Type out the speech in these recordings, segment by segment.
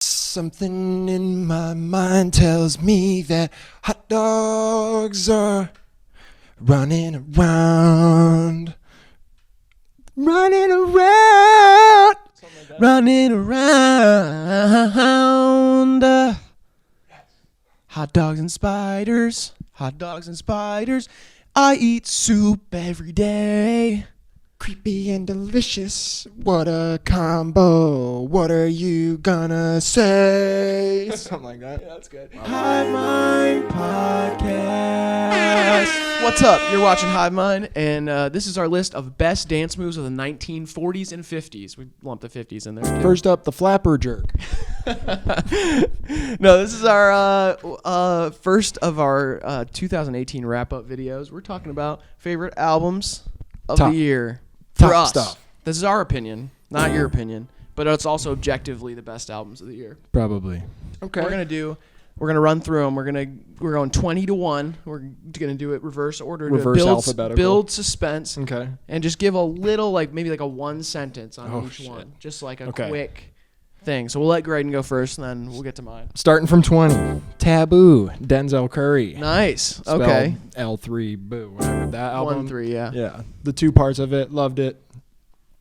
Something in my mind tells me that hot dogs are running around. Running around. Running around. Hot dogs and spiders. Hot dogs and spiders. I eat soup every day. Creepy and delicious. What a combo. What are you gonna say? Something like that. Yeah, that's good. Hivemind Podcast. What's up? You're watching Hivemind, and this is our list of best dance moves of the 1940s and 50s. We lumped the 50s in there, too. First up, the flapper jerk. No, this is our first of our 2018 wrap-up videos. We're talking about favorite albums of the year. For us. Stuff. This is our opinion, not your opinion, but it's also objectively the best albums of the year. Probably. Okay. We're gonna run through them. We're going 20 to 1. We're gonna do it reverse order. Reverse alphabetical. Build suspense. Okay. And just give a little, maybe a one sentence on each shit. one, just like a Okay. quick thing. So we'll let Graydon go first, and then we'll get to mine. Starting from 20. Taboo. Denzel Curry. Nice. Spelled Okay. L3 Boo. Whatever. That album. 1-3. Yeah. Yeah. The two parts of it. Loved it.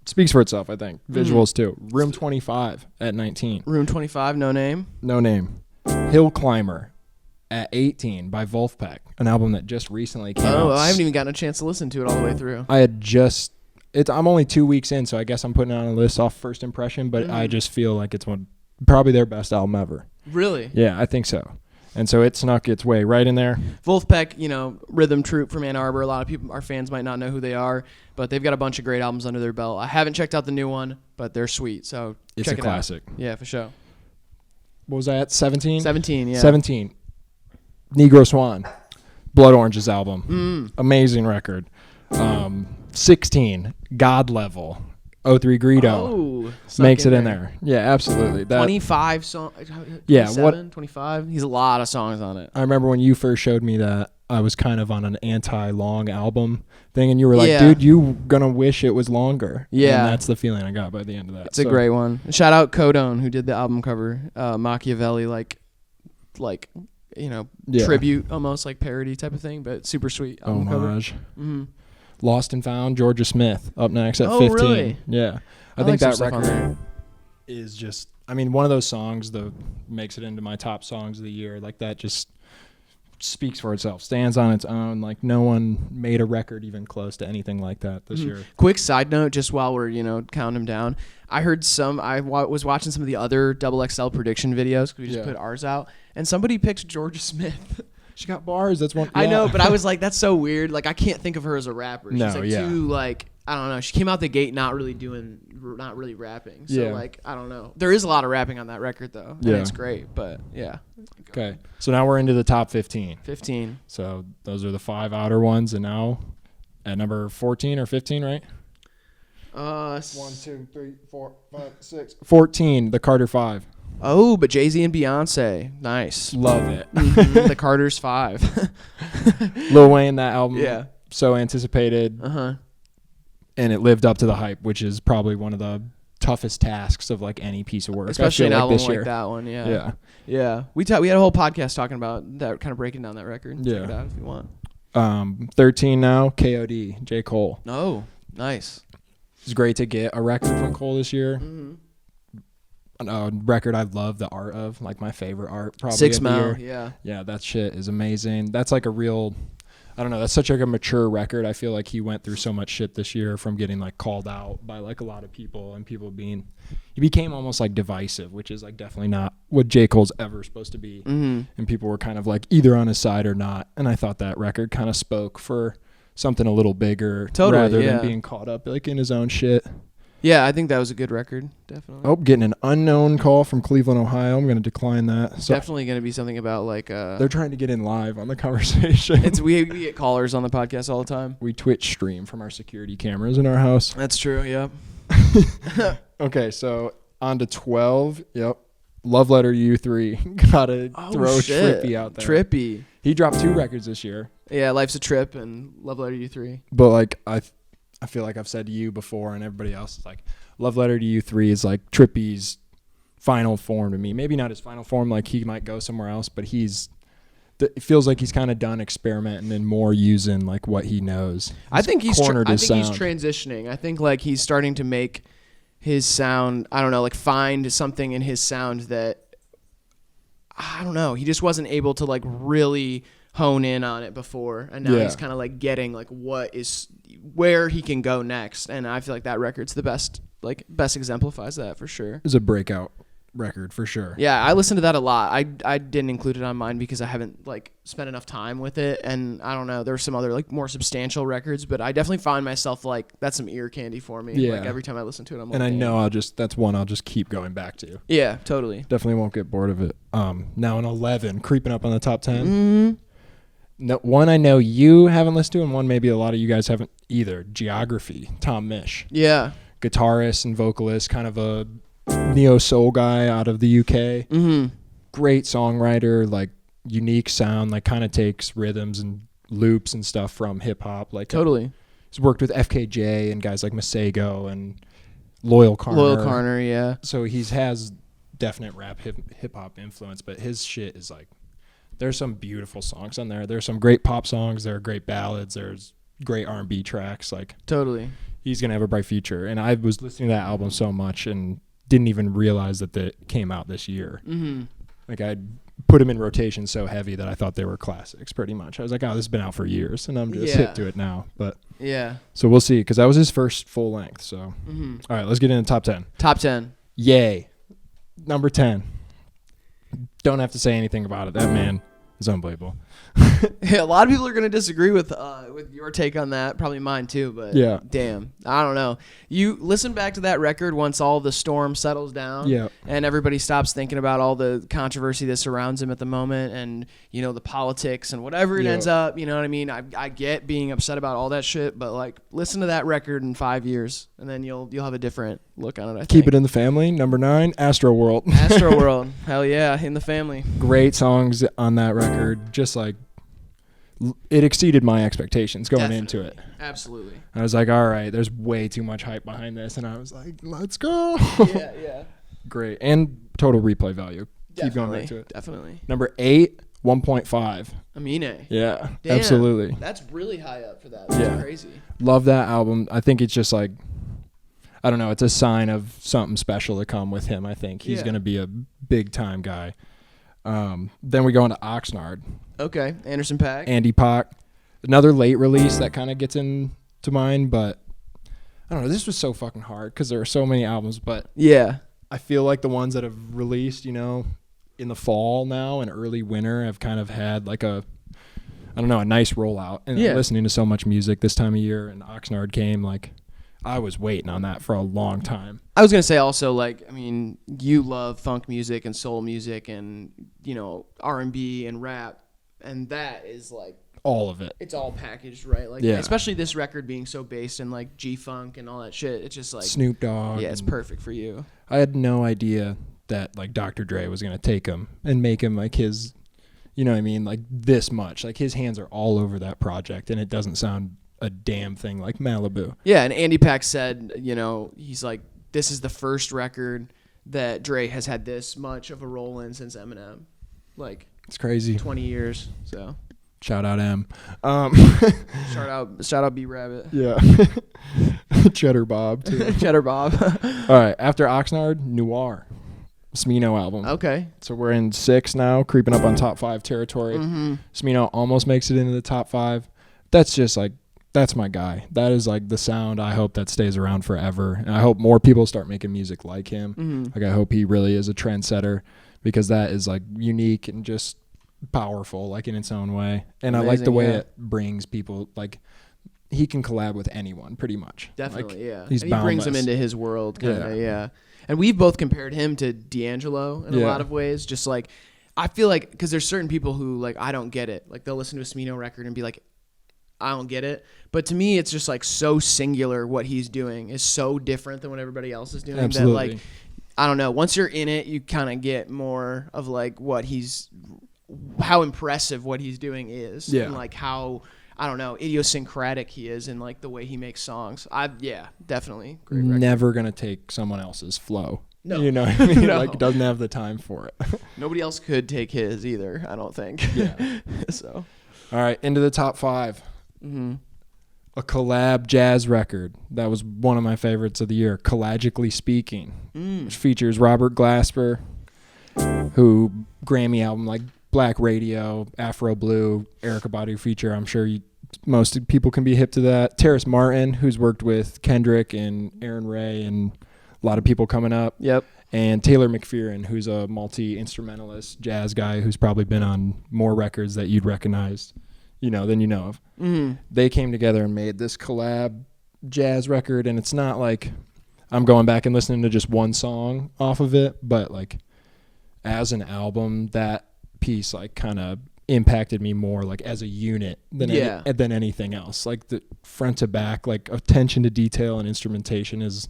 Speaks for itself, I think. Visuals too. Room 25 at 19. Room 25. No name. No name. Hill Climber at 18 by Wolfpack. An album that just recently came out. Oh, I haven't even gotten a chance to listen to it all the way through. I had just... I'm only 2 weeks in, so I guess I'm putting it on a list off first impression, but I just feel like it's probably their best album ever. Really? Yeah, I think so. And so it snuck its way right in there. Wolfpack, rhythm troupe from Ann Arbor. A lot of people, our fans, might not know who they are, but they've got a bunch of great albums under their belt. I haven't checked out the new one, but they're sweet. So It's check a it classic. out. Yeah, for sure. What was that? 17? 17, yeah. 17. Negro Swan. Blood Orange's album. Amazing record. 16. God Level. 03 Greedo. Oh, Makes it in there. Yeah, absolutely. 25 songs. Yeah, 25. He's a lot of songs on it. I remember when you first showed me that, I was kind of on an anti-long album thing, and you were like, Yeah. dude, you gonna wish it was longer. Yeah. And that's the feeling I got by the end of that. It's a great one. Shout out Codone, who did the album cover. Machiavelli, tribute, almost like parody type of thing, but super sweet album homage. cover. Mm-hmm. Lost and Found, Georgia Smith, up next at 15. Really? Yeah. I like think some that stuff on record there. is just, one of those songs that makes it into my top songs of the year. Like, that just speaks for itself, stands on its own. Like, no one made a record even close to anything like that this year. Quick side note, just while we're, counting them down, I heard was watching some of the other XXL prediction videos, because we just put ours out, and somebody picked Georgia Smith. She got bars. That's one. Yeah. I know, but I was like, that's so weird. Like, I can't think of her as a rapper. She's No, yeah. too, I don't know. She came out the gate not really rapping. So, Yeah. I don't know. There is a lot of rapping on that record, though. And Yeah. it's great, but yeah. Okay. So now we're into the top 15. 15. So those are the 5 outer ones, and now at number 14 or 15, right? 1, 2, 3, 4, 5, 6. 14, the Carter 5. Oh, but Jay-Z and Beyonce. Nice. Love it. The Carter's 5. Lil Wayne, that album. Yeah. So anticipated. Uh-huh. And it lived up to the hype, which is probably one of the toughest tasks of any piece of work. Especially an I feel album this year. like that one. Yeah. Yeah. Yeah. We had a whole podcast talking about that, kind of breaking down that record. Yeah. Check it out if you want. 13 now, KOD, J. Cole. Oh, nice. It's great to get a record from Cole this year. Mm-hmm. A record I love the art of, my favorite art probably 6 of the Mile, year. yeah. Yeah, that shit is amazing. That's a real, I don't know, that's such a mature record. I feel like he went through so much shit this year, from getting called out by a lot of people, and people he became almost divisive, which is definitely not what J. Cole's ever supposed to be. Mm-hmm. And people were kind of either on his side or not. And I thought that record kind of spoke for something a little bigger, rather than being caught up in his own shit. Yeah, I think that was a good record, definitely. Oh, getting an unknown call from Cleveland, Ohio. I'm going to decline that. So Definitely going to be something about they're trying to get in live on the conversation. we get callers on the podcast all the time. We Twitch stream from our security cameras in our house. That's true, yeah. Okay, so on to 12. Yep. Love Letter U3. Gotta throw Trippie out there. Trippie. He dropped 2 records this year. Yeah, Life's a Trip and Love Letter U3. But I feel like I've said to you before and everybody else, Love Letter to You 3 is Trippie's final form to me. Maybe not his final form, like he might go somewhere else, but it feels like he's kind of done experimenting and more using like what he knows. I think he's cornered his sound. he's transitioning. I think like he's starting to make his sound, I don't know, like find something in his sound that, I don't know, he just wasn't able to like really hone in on it before, and now he's kind of like getting like where he can go next, and I feel like that record's the best exemplifies that for sure. It's a breakout record for sure. Yeah, I listened to that a lot. I didn't include it on mine because I haven't like spent enough time with it, and I don't know, there were some other like more substantial records, but I definitely find myself like that's some ear candy for me. Yeah. Like every time I listen to it, I'm like, and I know that's one I'll just keep going back to. Yeah, totally. Definitely won't get bored of it. Now in 11, creeping up on the top 10. Mm-hmm. No, one I know you haven't listened to, and one maybe a lot of you guys haven't either. Geography, Tom Misch. Yeah. Guitarist and vocalist, kind of a neo-soul guy out of the UK. Mm-hmm. Great songwriter, like unique sound, like kind of takes rhythms and loops and stuff from hip-hop. Like totally. He's worked with FKJ and guys like Masego and Loyal Carner. Yeah. So he has definite rap hip-hop influence, but his shit is like, there's some beautiful songs on there. There's some great pop songs. There are great ballads. There's great R&B tracks. Like totally. He's going to have a bright future. And I was listening to that album so much and didn't even realize that it came out this year. Mm-hmm. Like I put them in rotation so heavy that I thought they were classics pretty much. I was like, oh, this has been out for years, and I'm just hip to it now. But yeah. So we'll see, because that was his first full length. So mm-hmm. All right, let's get into top 10. Top 10. Yay. Number 10. Don't have to say anything about it. That man is unbelievable. Yeah, a lot of people are going to disagree with your take on that, probably mine too, but yeah. Damn, I don't know. You listen back to that record once all the storm settles down, and everybody stops thinking about all the controversy that surrounds him at the moment, and you know, the politics and whatever it ends up, you know what I mean? I get being upset about all that shit, but like listen to that record in 5 years and then you'll have a different look on it, I think. Keep it in the family. Number 9, Astro World. Astro World. Hell yeah, in the family. Great songs on that record. Just like it exceeded my expectations going into it. Absolutely. I was like, all right, there's way too much hype behind this, and I was like, let's go. Yeah. Great. And total replay value. Keep going back to it. Definitely. Number 8, 1.5. Amine. Yeah. Damn, absolutely. That's really high up for that. That's crazy. Love that album. I think it's just like, I don't know, it's a sign of something special to come with him. I think he's going to be a big time guy. Then we go into Oxnard. Okay, Anderson .Paak. Andy Pac. Another late release that kind of gets into mine, but I don't know. This was so fucking hard because there are so many albums, but yeah, I feel like the ones that have released, you know, in the fall now and early winter have kind of had like a nice rollout. And listening to so much music this time of year, and Oxnard came, like I was waiting on that for a long time. I was going to say also, like, I mean, you love funk music and soul music and, you know, R&B and rap, and that is like all of it. It's all packaged, right? Like, especially this record being so based in like G-funk and all that shit. It's just like Snoop Dogg. Yeah, it's perfect for you. I had no idea that like Dr. Dre was going to take him and make him like his, you know what I mean? Like this much. Like his hands are all over that project, and it doesn't sound a damn thing like Malibu. Yeah, and Andy Pac said, you know, he's like, this is the first record that Dre has had this much of a role in since Eminem. Like, it's crazy. 20 years. So shout out M. Shout out B Rabbit. Yeah. Cheddar Bob too. Cheddar Bob. All right, after Oxnard, Noir. Smino album. Okay. So we're in 6 now, creeping up on top 5 territory. Mm-hmm. Smino almost makes it into the top 5. That's just like, that's my guy. That is like the sound I hope that stays around forever. And I hope more people start making music like him. Mm-hmm. Like I hope he really is a trendsetter, because that is like unique and just powerful, like in its own way. And amazing, I like the way it brings people, like he can collab with anyone pretty much. Definitely, like, He's and he brings them into his world, kind of, yeah. And we've both compared him to D'Angelo in a lot of ways. Just like, I feel like, because there's certain people who like, I don't get it. Like they'll listen to a Smino record and be like, I don't get it. But to me, it's just like so singular. What he's doing is so different than what everybody else is doing. Absolutely. That like, I don't know. Once you're in it, you kind of get more of like how impressive what he's doing is. Yeah. And like how, I don't know, idiosyncratic he is in like the way he makes songs. Definitely. Great record. Never going to take someone else's flow. No. You know what I mean? No. Like, doesn't have the time for it. Nobody else could take his either, I don't think. Yeah. So. All right, into the top 5. Mm-hmm. A collab jazz record. That was one of my favorites of the year, Collagically Speaking, which features Robert Glasper, who Grammy album like Black Radio, Afro Blue, Erykah Badu feature. I'm sure most people can be hip to that. Terrace Martin, who's worked with Kendrick and Aaron Ray and a lot of people coming up. Yep. And Taylor McPherson, who's a multi-instrumentalist jazz guy who's probably been on more records that you'd recognize, than you know of. Mm-hmm. They came together and made this collab jazz record, and it's not like I'm going back and listening to just one song off of it, but like as an album, that piece like kind of impacted me more like as a unit than than anything else. Like the front to back, like attention to detail and instrumentation it's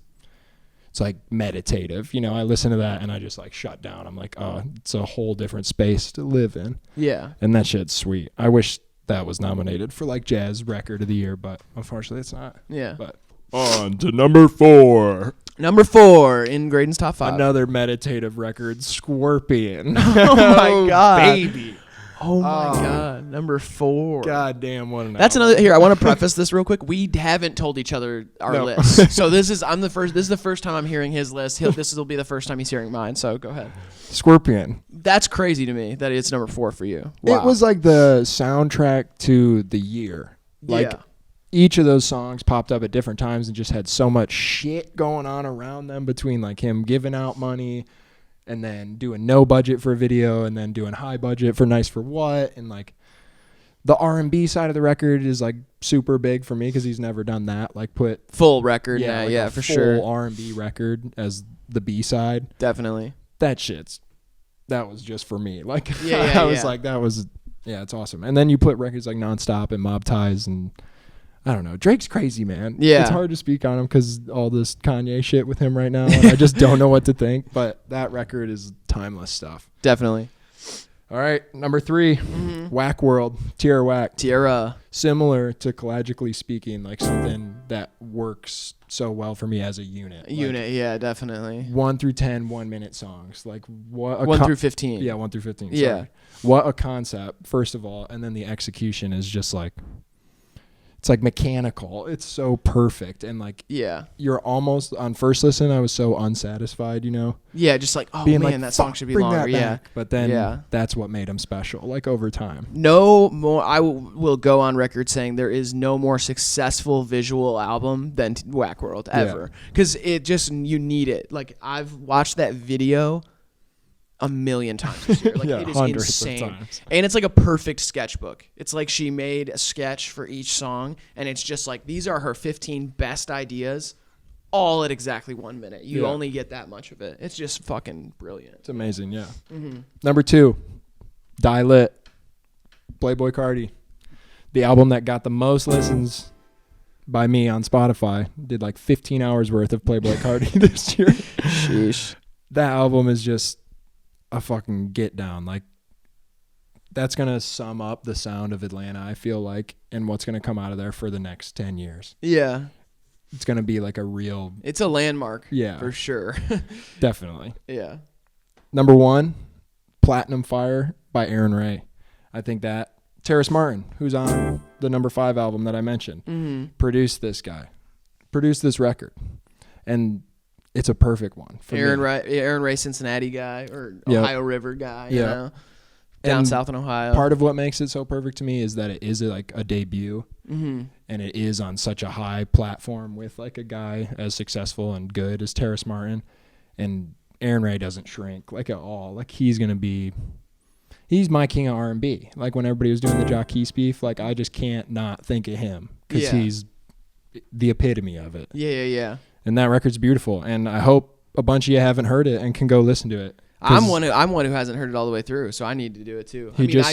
like meditative. I listen to that and I just like shut down. I'm like, oh, it's a whole different space to live in. Yeah. And that shit's sweet. I wish that was nominated for like jazz record of the year, but unfortunately it's not. Yeah. But on to number 4. Number 4 in Graydon's top 5. Another meditative record, Scorpion. Oh my God. Baby. Oh my God. Number 4. God damn, what an That's album. another. Here, I want to preface this real quick. We haven't told each other our list. So this is the first time I'm hearing his list. This will be the first time he's hearing mine. So go ahead. Scorpion. That's crazy to me that it's number 4 for you. Wow. It was like the soundtrack to the year. Like each of those songs popped up at different times and just had so much shit going on around them, between like him giving out money and then doing no budget for a video and then doing high budget for Nice for What. And like the R&B side of the record is like super big for me because he's never done that. Like put full record. like yeah, a for full sure. R&B record as the B side. Definitely. That was just for me. Like I was like, it's awesome. And then you put records like Nonstop and Mob Ties, and I don't know. Drake's crazy, man. Yeah. It's hard to speak on him because all this Kanye shit with him right now. And I just don't know what to think. But that record is timeless stuff. Definitely. All right. Number 3, Whack World, Tierra Whack. Tierra. Similar to Collagically Speaking, like something that works so well for me as a unit. Yeah, definitely. 1 through 10 1-minute songs. Like what? 1 through 15. Yeah, 1 through 15. Yeah. Sorry. What a concept, first of all. And then the execution is just like, it's like mechanical. It's so perfect. And like, you're almost on first listen. I was so unsatisfied, Yeah, just like, oh being man, like, that song should be bring longer. that Yeah. back. But then that's what made him special, like over time. No more. I will go on record saying there is no more successful visual album than Whack World ever. Because it just, you need it. Like, I've watched that video a million times this year. Like, it is insane. Of times. And it's like a perfect sketchbook. It's like she made a sketch for each song, and it's just like, these are her 15 best ideas, all at exactly 1 minute. You only get that much of it. It's just fucking brilliant. It's amazing, yeah. Number 2, Die Lit, Playboi Carti. The album that got the most listens by me on Spotify. Did like 15 hours worth of Playboi Carti this year. Sheesh. That album is just a fucking get down. Like, that's going to sum up the sound of Atlanta, I feel like, and what's going to come out of there for the next 10 years. Yeah. It's going to be like a real... It's a landmark. Yeah. For sure. Definitely. Yeah. Number 1, Platinum Fire by Aaron Ray. I think that Terrace Martin, who's on the number 5 album that I mentioned, produced this record. And it's a perfect one for Aaron me. Aaron Ray, Cincinnati guy, or Ohio River guy, you know, down south in Ohio. Part of what makes it so perfect to me is that it is like a debut, and it is on such a high platform with like a guy as successful and good as Terrace Martin, and Aaron Ray doesn't shrink like at all. Like he's my king of R&B. Like when everybody was doing the Jacquees beef, like I just can't not think of him because he's the epitome of it. Yeah. And that record's beautiful, and I hope a bunch of you haven't heard it and can go listen to it. I'm one who hasn't heard it all the way through, so I need to do it too.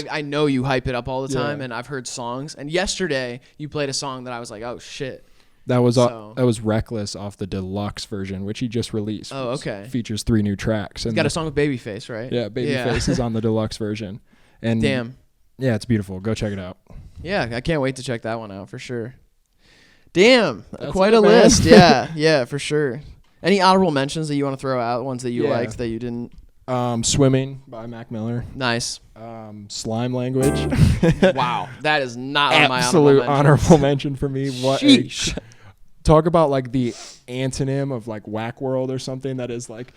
I know you hype it up all the time, and I've heard songs. And yesterday you played a song that I was like, oh shit. That was Reckless off the deluxe version, which he just released. Oh, okay. Features 3 new tracks. He's got a song with Babyface, right? Yeah, Babyface is on the deluxe version. And damn. Yeah, it's beautiful. Go check it out. Yeah, I can't wait to check that one out for sure. Damn, That's quite it, a man. list. Yeah, for sure. Any honorable mentions that you want to throw out? Ones that you Yeah. liked that you didn't? Swimming by Mac Miller. Nice. Slime Language. Wow, that is not on my Absolute honorable mention for me. What Sheesh. Talk about like the antonym of like Whack World or something that is like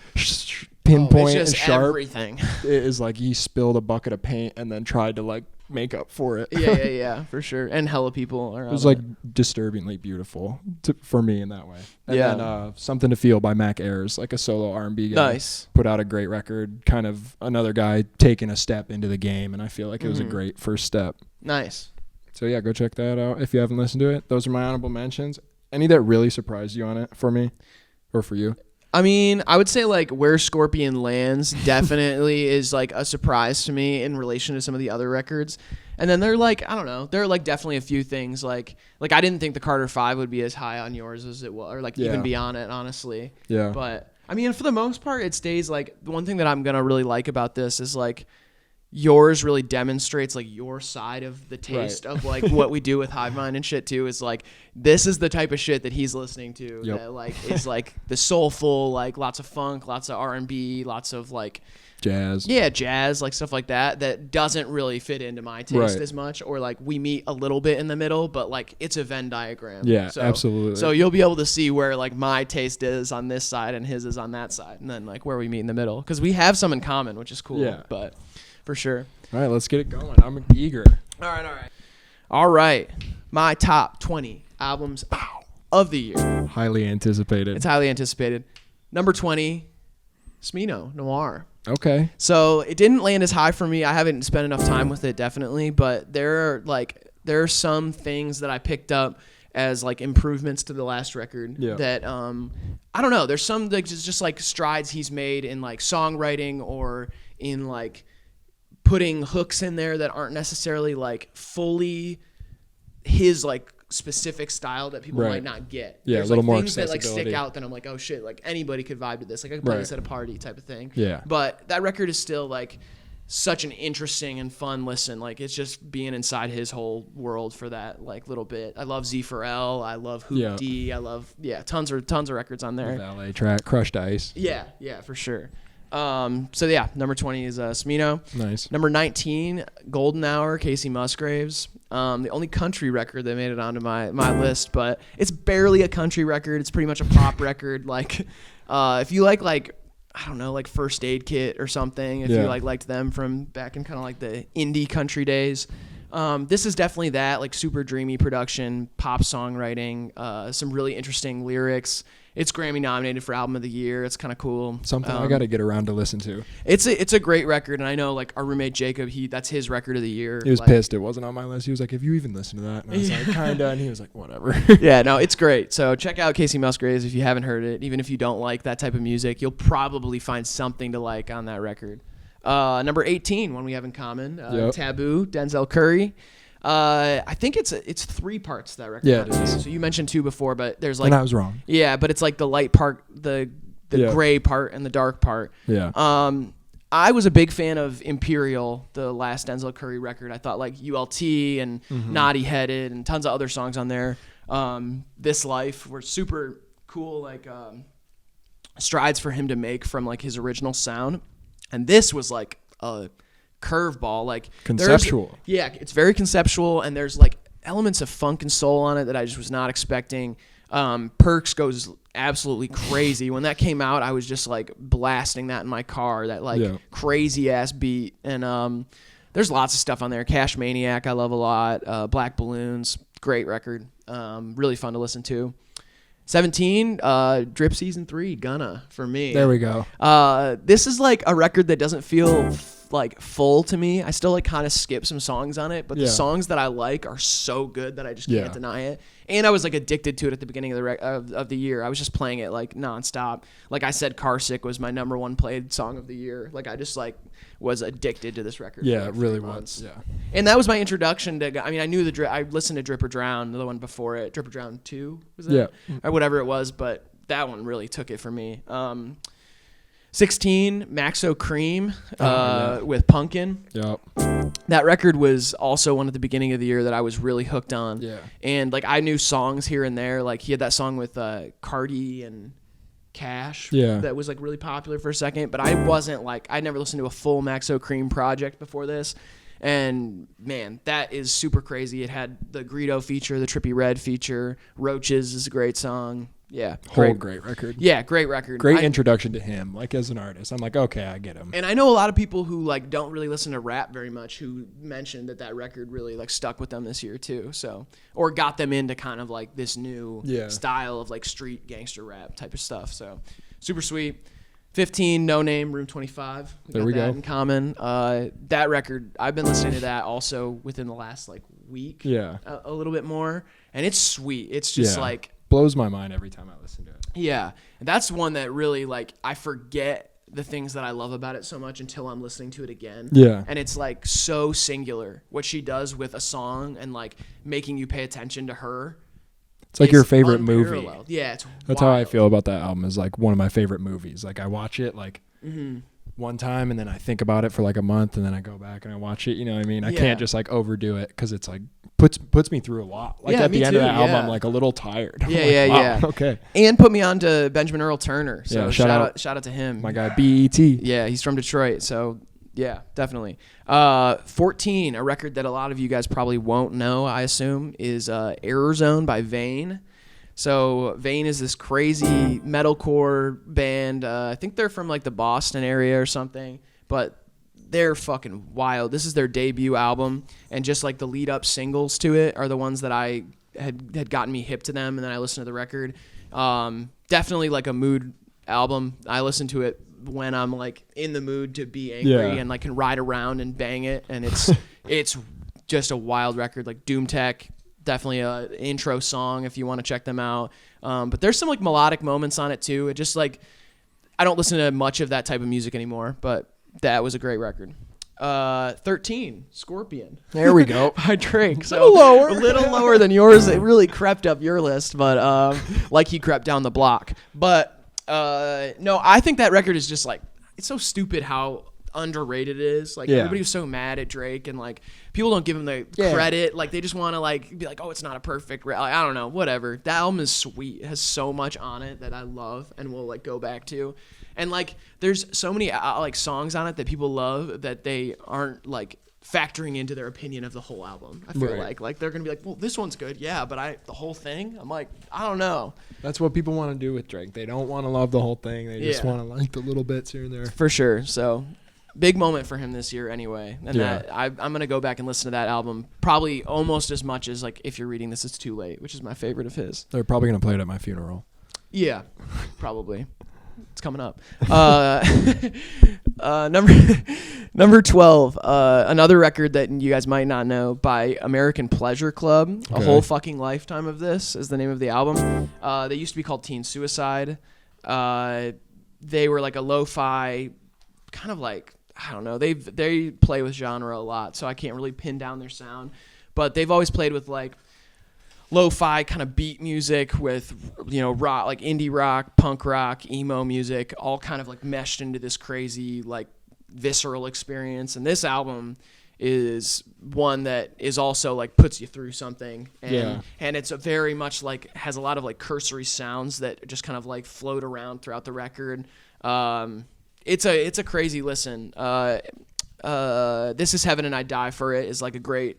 pinpoint it's just and sharp. everything. It is like he spilled a bucket of paint and then tried to like make up for it. yeah, for sure. And hella people are. It was like disturbingly beautiful for me in that way. And Yeah. then Something to Feel by Mac Ayres, like a solo R&B guy. Nice. Put out a great record. Kind of another guy taking a step into the game, and I feel like it was a great first step. Nice. So yeah, go check that out if you haven't listened to it. Those are my honorable mentions. Any that really surprised you on it for me or for you? I mean, I would say like Where Scorpion Lands definitely is like a surprise to me in relation to some of the other records. And then they're like, I don't know, there are like definitely a few things like I didn't think the Carter 5 would be as high on yours as it was, or like even beyond it, honestly. Yeah. But I mean, for the most part, it stays like the one thing that I'm going to really like about this is like yours really demonstrates like your side of the taste of like what we do with Hivemind and shit too, is like this is the type of shit that he's listening to that like is like the soulful, like lots of funk, lots of R&B, lots of like jazz, like stuff like that doesn't really fit into my taste as much, or like we meet a little bit in the middle, but like it's a Venn diagram. Absolutely. So you'll be able to see where like my taste is on this side and his is on that side, and then like where we meet in the middle, because we have some in common, which is cool. But for sure. All right, let's get it going. I'm eager. All right. My top 20 albums of the year. Highly anticipated. It's highly anticipated. Number 20, Smino, Noir. Okay. So it didn't land as high for me. I haven't spent enough time with it, definitely. But there are some things that I picked up as like improvements to the last record that I don't know. There's some like just like strides he's made in like songwriting or in like putting hooks in there that aren't necessarily like fully his like specific style that people might not get. Yeah, there's a little like more things that like stick accessibility. out that I'm like, oh shit, like anybody could vibe to this. Like I could play this at a party type of thing. Yeah. But that record is still like such an interesting and fun listen. Like it's just being inside his whole world for that like little bit. I love Z4L. I love Hoop D. I love tons of records on there. The Valet track, Crushed Ice. Yeah, for sure. So yeah, number 20 is Smino. Nice. Number 19, Golden Hour, Casey Musgraves. The only country record that made it onto my list, but it's barely a country record. It's pretty much a pop record. Like, if you like I don't know, like First Aid Kit or something, if you liked them from back in kind of like the indie country days. This is definitely that, like super dreamy production, pop songwriting, some really interesting lyrics. It's Grammy nominated for Album of the Year. It's kind of cool. Something I got to get around to listen to. It's a great record, and I know like our roommate Jacob, that's his record of the year. He was pissed it wasn't on my list. He was like, "Have you even listened to that?" And I was like, "Kinda," and he was like, "Whatever." Yeah, no, it's great. So check out Casey Musgraves if you haven't heard it. Even if you don't like that type of music, you'll probably find something to like on that record. Number 18, one we have in common, Taboo, Denzel Curry. I think it's 3 parts to that record. Yeah, it is. So you mentioned 2 before, but there's like, and I was wrong. Yeah, but it's like the light part, the gray part, and the dark part. Yeah. I was a big fan of Imperial, the last Denzel Curry record. I thought like ULT and Naughty Headed and tons of other songs on there. This Life were super cool, like strides for him to make from like his original sound, and this was like a curveball, like conceptual. It's very conceptual, and there's like elements of funk and soul on it that I just was not expecting. Perks goes absolutely crazy. When that came out, I was just like blasting that in my car, that like crazy ass beat. And there's lots of stuff on there. Cash Maniac I love a lot. Black Balloons, great record. Really fun to listen to. 17, Drip Season 3, Gunna for me. There we go. This is like a record that doesn't feel like full to me. I still like kind of skip some songs on it, but the songs that I like are so good that I just can't deny it. And I was like addicted to it at the beginning of the year. I was just playing it like nonstop. Like I said, Car Sick was my number 1 played song of the year. Like I just like was addicted to this record. Yeah, for like it really 3 months. was. Yeah. And that was my introduction to. I mean, I knew I listened to Drip or Drown, the one before it. Drip or Drown 2 was that? Yeah. Or whatever it was, but that one really took it for me. 16, Maxo Cream with Punkin. Yep. That record was also one at the beginning of the year that I was really hooked on. Yeah. And like I knew songs here and there. Like he had that song with Cardi and Cash Yeah. that was like really popular for a second, but I wasn't like, I never listened to a full Maxo Cream project before this. And man, that is super crazy. It had the Greedo feature, the Trippie Redd feature. Roaches is a great song. Yeah, Great record. Yeah, great record. Great introduction to him, like as an artist. I'm like, okay, I get him. And I know a lot of people who like don't really listen to rap very much who mentioned that record really like stuck with them this year too. So, or got them into kind of like this new style of like street gangster rap type of stuff. So, super sweet. 15, No Name, Room 25. There we go. In common. That record, I've been listening to that also within the last like week. Yeah. A little bit more, and it's sweet. It's just like blows my mind every time I listen to it. Yeah, that's one that really like I forget the things that I love about it so much until I'm listening to it again. Yeah. And it's like so singular what she does with a song and like making you pay attention to her. It's like your favorite movie. Yeah, that's how I feel about that album. Is like one of my favorite movies. Like I watch it like one time and then I think about it for like a month and then I go back and I watch it. You know what I mean? I can't just like overdo it because it's like puts me through a lot. Like at the end of that album, I'm like a little tired. Yeah. Okay. And put me on to Benjamin Earl Turner. So Yeah, shout out to him. My guy BET. Yeah, he's from Detroit. So yeah, definitely. 14, a record that a lot of you guys probably won't know, I assume, is Error Zone by Vane. So Vane is this crazy metalcore band. I think they're from like the Boston area or something, but they're fucking wild. This is their debut album, and just like the lead up singles to it are the ones that I had gotten me hip to them, and then I listened to the record. Definitely like a mood album. I listen to it when I'm like in the mood to be angry and like can ride around and bang it, and it's just a wild record. Like Doom Tech, definitely a intro song if you want to check them out. But there's some like melodic moments on it too. It just like I don't listen to much of that type of music anymore, but that was a great record. 13, Scorpion. There we go. By Drake. So a little lower than yours. It really crept up your list, but like he crept down the block. But no, I think that record is just like, it's so stupid how underrated it is. Like everybody was so mad at Drake, and like people don't give him the credit. Like they just want to like be like, oh, it's not a perfect like, I don't know, whatever. That album is sweet. It has so much on it that I love and will like go back to. And like there's so many like songs on it that people love that they aren't like factoring into their opinion of the whole album. I feel like they're gonna be like, well, this one's good, yeah, but the whole thing, I'm like, I don't know. That's what people want to do with Drake. They don't want to love the whole thing. They just want to like the little bits here and there. For sure. So big moment for him this year anyway. And I'm gonna go back and listen to that album probably almost as much as like If You're Reading This It's Too Late, which is my favorite of his. They're probably gonna play it at my funeral. Yeah, probably. It's coming up. Number 12, another record that you guys might not know, by American Pleasure Club. Okay. A Whole Fucking Lifetime of This is the name of the album. They used to be called Teen Suicide. They were like a lo-fi, kind of like, I don't know. They play with genre a lot, so I can't really pin down their sound. But they've always played with like lo-fi kind of beat music with, you know, rock, like indie rock, punk rock, emo music, all kind of like meshed into this crazy like visceral experience. And this album is one that is also like puts you through something, and it's a very much like has a lot of like cursory sounds that just kind of like float around throughout the record. It's a crazy listen. This Is Heaven and I Die for It is like a great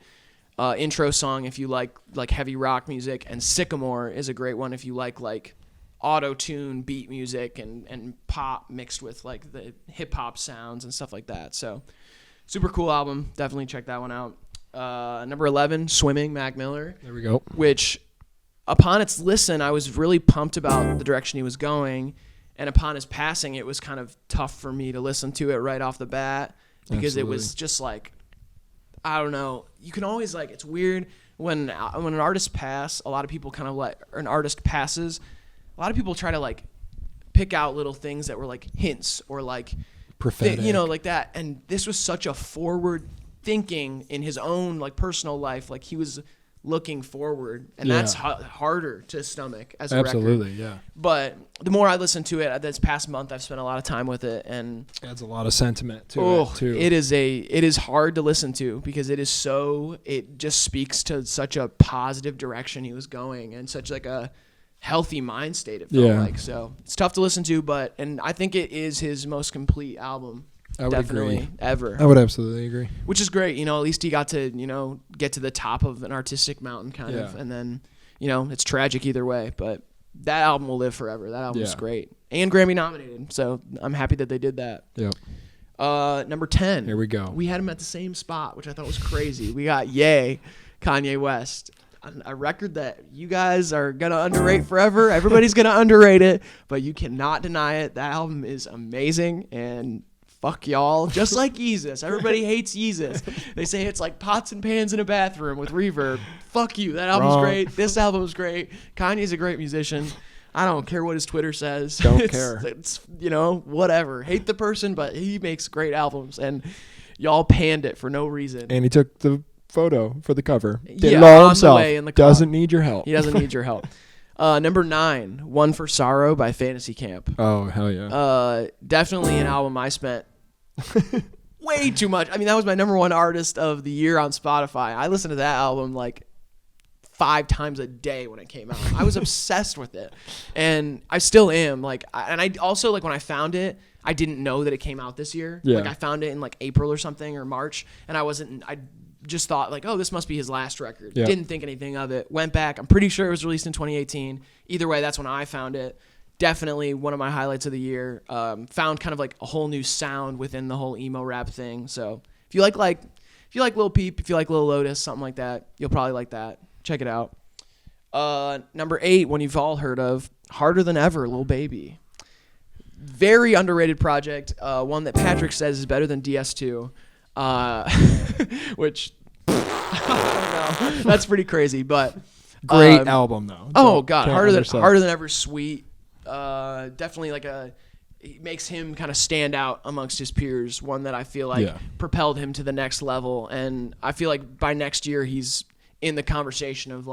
intro song if you like heavy rock music, and Sycamore is a great one if you like auto-tune beat music and pop mixed with like the hip-hop sounds and stuff like that. So super cool album. Definitely check that one out. Number 11, Swimming, Mac Miller. There we go. Which upon its listen, I was really pumped about the direction he was going, and upon his passing, it was kind of tough for me to listen to it right off the bat because It was just like, I don't know. You can always like, it's weird when an artist passes, a lot of people kind of like, or an artist passes, a lot of people try to like pick out little things that were like hints or like prophetic, you know, like that. And this was such a forward thinking in his own like personal life. Like he was looking forward, and that's harder to stomach as a record. Absolutely, yeah. But the more I listen to it this past month, I've spent a lot of time with it, and adds a lot of sentiment to it too. It is hard to listen to because it just speaks to such a positive direction he was going, and such like a healthy mind state, it felt Yeah. like. So it's tough to listen to, and I think it is his most complete album. I would Definitely agree. ever. I would absolutely agree. Which is great. At least he got to, get to the top of an artistic mountain kind of. And then, it's tragic either way. But that album will live forever. That album is great. And Grammy nominated. So I'm happy that they did that. Yep. Number 10. Here we go. We had him at the same spot, which I thought was crazy. We got Ye, Kanye West. A record that you guys are going to underrate forever. Everybody's going to underrate it. But you cannot deny it. That album is amazing. And fuck y'all. Just like Yeezus. Everybody hates Yeezus. They say it's like pots and pans in a bathroom with reverb. Fuck you. That album's great. This album's great. Kanye's a great musician. I don't care what his Twitter says. Don't care. It's, whatever. Hate the person, but he makes great albums. And y'all panned it for no reason. And he took the photo for the cover. Did Yeah, it all on himself. the way in the car. Doesn't need your help. He doesn't need your help. Number 9, One for Sorrow by Fantasy Camp. Oh, hell yeah. Definitely an album I spent way too much. I mean, that was my number 1 artist of the year on Spotify. I listened to that album like 5 times a day when it came out. I was obsessed with it, and I still am. And I also when I found it, I didn't know that it came out this year. Yeah. I found it in April or something or March, and I just thought oh, this must be his last record. Yeah. Didn't think anything of it. Went back. I'm pretty sure it was released in 2018. Either way, that's when I found it. Definitely one of my highlights of the year. Found kind of a whole new sound within the whole emo rap thing. So if you like Lil Peep, if you like Lil Lotus, something like that, you'll probably like that. Check it out. Number 8, one you've all heard of, Harder Than Ever, Lil Baby. Very underrated project. One that Patrick says is better than DS2. Which I don't know. That's pretty crazy, but Great album though. Oh god, Harder Than Ever, sweet. Definitely it makes him kind of stand out amongst his peers. One that I feel like propelled him to the next level, and I feel like by next year he's in the conversation of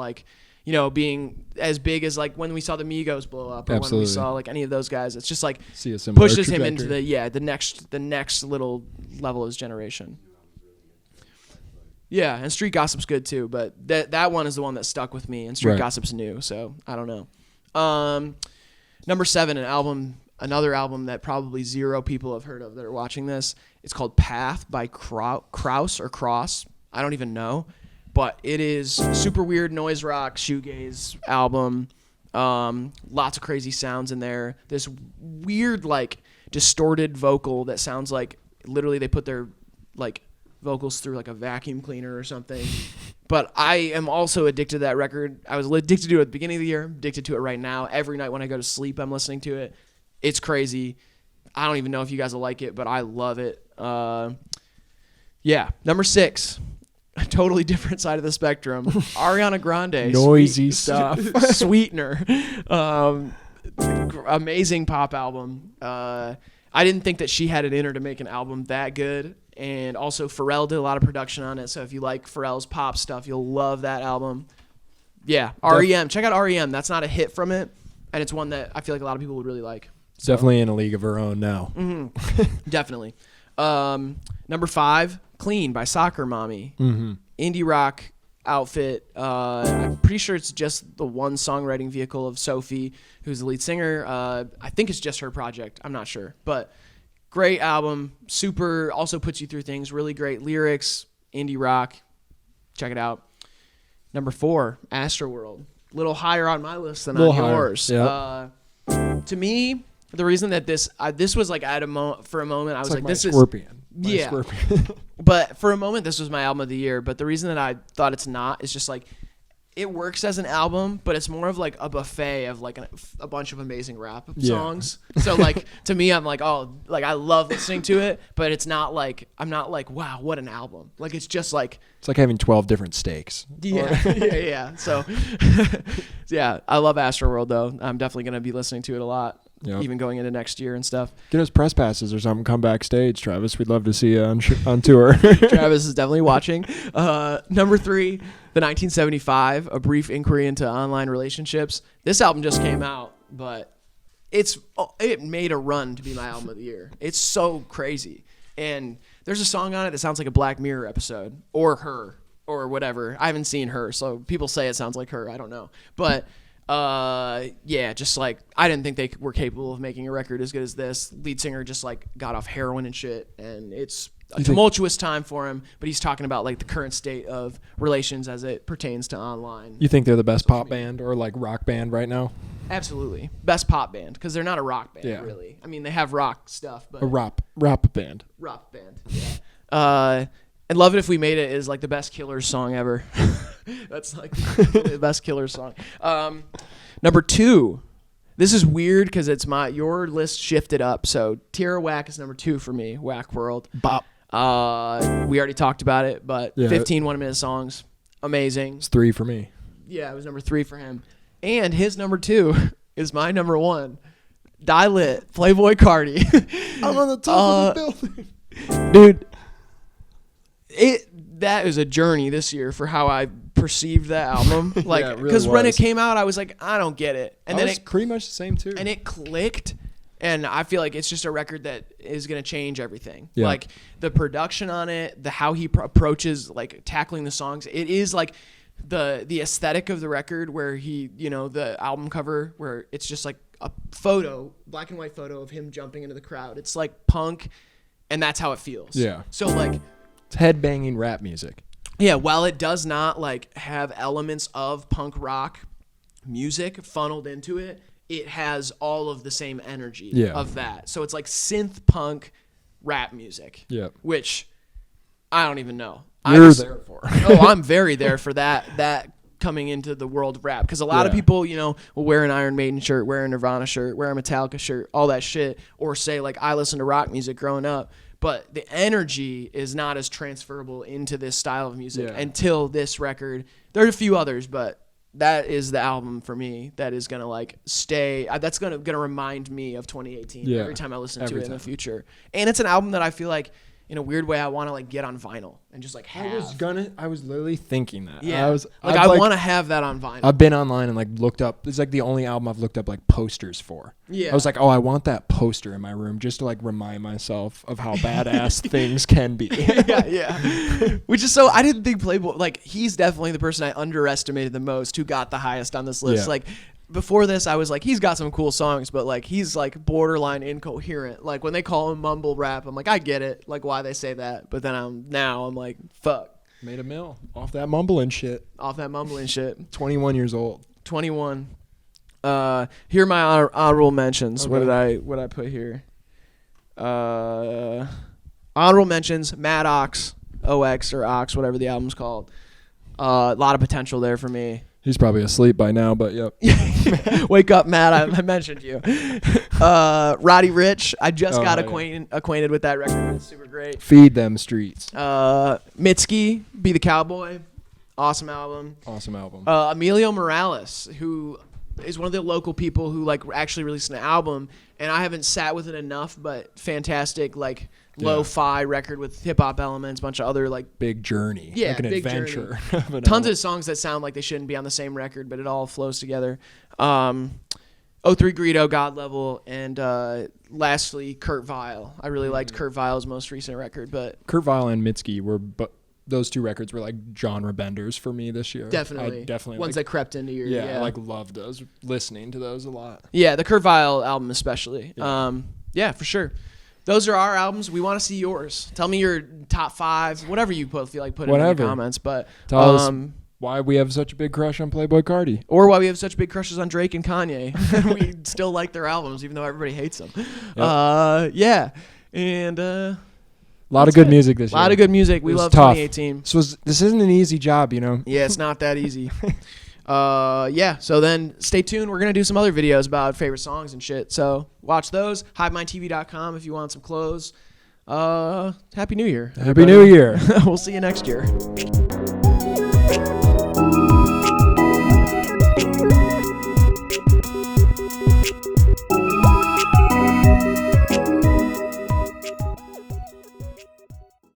being as big as when we saw the Migos blow up, or Absolutely. when we saw any of those guys. It's just See a similar pushes him into trajectory. the next little level of his generation. Yeah, and Street Gossip's good too, but that one is the one that stuck with me, and Street Gossip's new, so I don't know. Number 7, another album that probably 0 people have heard of that are watching this. It's called Path by Kraus or Cross. I don't even know, but it is super weird noise rock, shoegaze album. Lots of crazy sounds in there. This weird distorted vocal that sounds like literally they put their vocals through a vacuum cleaner or something. But I am also addicted to that record. I was addicted to it at the beginning of the year, addicted to it right now. Every night when I go to sleep, I'm listening to it. It's crazy. I don't even know if you guys will like it, but I love it. Number 6, a totally different side of the spectrum. Ariana Grande. Noisy stuff. Sweetener. Amazing pop album. I didn't think that she had it in her to make an album that good. And also Pharrell did a lot of production on it. So if you like Pharrell's pop stuff, you'll love that album. Yeah, REM. Check out REM. That's not a hit from it. And it's one that I feel like a lot of people would really like. So. Definitely in a league of her own now. Mm-hmm. Definitely. Number 5, Clean by Soccer Mommy. Mm-hmm. Indie rock outfit. I'm pretty sure it's just the one songwriting vehicle of Sophie, who's the lead singer. I think it's just her project. I'm not sure. But great album. Super, also puts you through things. Really great lyrics. Indie rock. Check it out. Number 4, Astroworld. A little higher on my list than on yours. Yep. To me, the reason that this was for a moment I was this Scorpion. is Scorpion. But for a moment this was my album of the year. But the reason that I thought it's not is just it works as an album, but it's more of a buffet of a bunch of amazing rap songs. So to me, I'm I love listening to it, but it's not I'm not wow, what an album. It's just it's like having 12 different steaks. Yeah. So yeah, I love Astroworld though. I'm definitely gonna be listening to it a lot. Yep. Even going into next year and stuff. Get us press passes or something. Come backstage, Travis. We'd love to see you on tour. Travis is definitely watching. Number 3, the 1975, A Brief Inquiry into Online Relationships. This album just came out, but it made a run to be my album of the year. It's so crazy. And there's a song on it that sounds like a Black Mirror episode, or her, or whatever. I haven't seen her, so people say it sounds like her. I don't know. But Yeah, just like I didn't think they were capable of making a record as good as this. Lead singer just like got off heroin and shit, and it's a tumultuous time for him. But he's talking about like the current state of relations as it pertains to online. You think they're the best pop band or like rock band right now? Absolutely, best pop band because they're not a rock band really. I mean, they have rock stuff, but a rap band. Rock band. Yeah. I'd love it if We Made It is like the best Killers song ever. That's like the best Killers song. Number 2. This is weird because it's your list shifted up. So Tierra Whack is number 2 for me. Whack World. Bop. We already talked about it, but 15 1-minute songs, amazing. It's 3 for me. Yeah, it was number 3 for him. And his number 2 is my number 1. Die Lit, Playboy Cardi. I'm on the top of the building. Dude. That is a journey this year for how I perceived that album. Like, because when it came out, I was like, I don't get it, and then it's pretty much the same too. And it clicked, and I feel like it's just a record that is gonna change everything. Yeah. Like the production on it, how he approaches like tackling the songs. It is like the aesthetic of the record, where he, the album cover, where it's just like a photo, black and white photo of him jumping into the crowd. It's like punk, and that's how it feels. Yeah. So like. It's head-banging rap music. Yeah, while it does not like have elements of punk rock music funneled into it, it has all of the same energy of that. So it's like synth punk rap music. Yeah. Which I don't even know. You're there for. I'm very there for that coming into the world of rap, because a lot of people, will wear an Iron Maiden shirt, wear a Nirvana shirt, wear a Metallica shirt, all that shit, or say like I listened to rock music growing up. But the energy is not as transferable into this style of music until this record. There are a few others, but that is the album for me that is gonna like stay. That's gonna remind me of 2018 every time I listen to it in the future. And it's an album that I feel like, in a weird way, I want to like get on vinyl and just like have. I was literally thinking that. Yeah. I want to have that on vinyl. I've been online and like looked up. It's like the only album I've looked up like posters for. Yeah. I was like, I want that poster in my room just to like remind myself of how badass things can be. Yeah. Which is so, I didn't think Playboy, like he's definitely the person I underestimated the most who got the highest on this list. Yeah. Like before this, I was like, he's got some cool songs, but like he's like borderline incoherent. Like when they call him mumble rap, I'm like, I get it, like why they say that. But then I'm like, fuck. Made a mill off that mumbling shit. 21 years old. 21. Here are my honorable mentions. Okay. What did I put here? Honorable mentions: Mad Ox, OX or Ox, whatever the album's called. A lot of potential there for me. He's probably asleep by now, but yep. Wake up, Matt. I mentioned you. Roddy Ricch. I just got acquainted with that record. It's super great. Feed them streets. Mitski, Be the Cowboy. Awesome album. Emilio Morales, who is one of the local people who like actually released an album, and I haven't sat with it enough, but fantastic, like lo-fi record with hip-hop elements, a bunch of other like big journey, like an adventure. Tons of songs that sound like they shouldn't be on the same record, but it all flows together. 03 Greedo, God Level, and lastly Kurt Vile. I really liked Kurt Vile's most recent record, but Kurt Vile and Mitski those two records were like genre benders for me this year. Definitely ones that crept into your I like loved those, listening to those a lot. The Kurt Vile album especially. For sure. Those are our albums. We want to see yours. Tell me your top 5, whatever you feel like putting in the comments. But tell us why we have such a big crush on Playboy Cardi, or why we have such big crushes on Drake and Kanye. We still like their albums, even though everybody hates them. Yep. And a lot of good music this year. A lot of good music. We love tough. 2018. This isn't an easy job, Yeah, it's not that easy. So then stay tuned. We're going to do some other videos about favorite songs and shit. So watch those. HivemindTV.com if you want some clothes. Happy New Year. Happy New Year. We'll see you next year.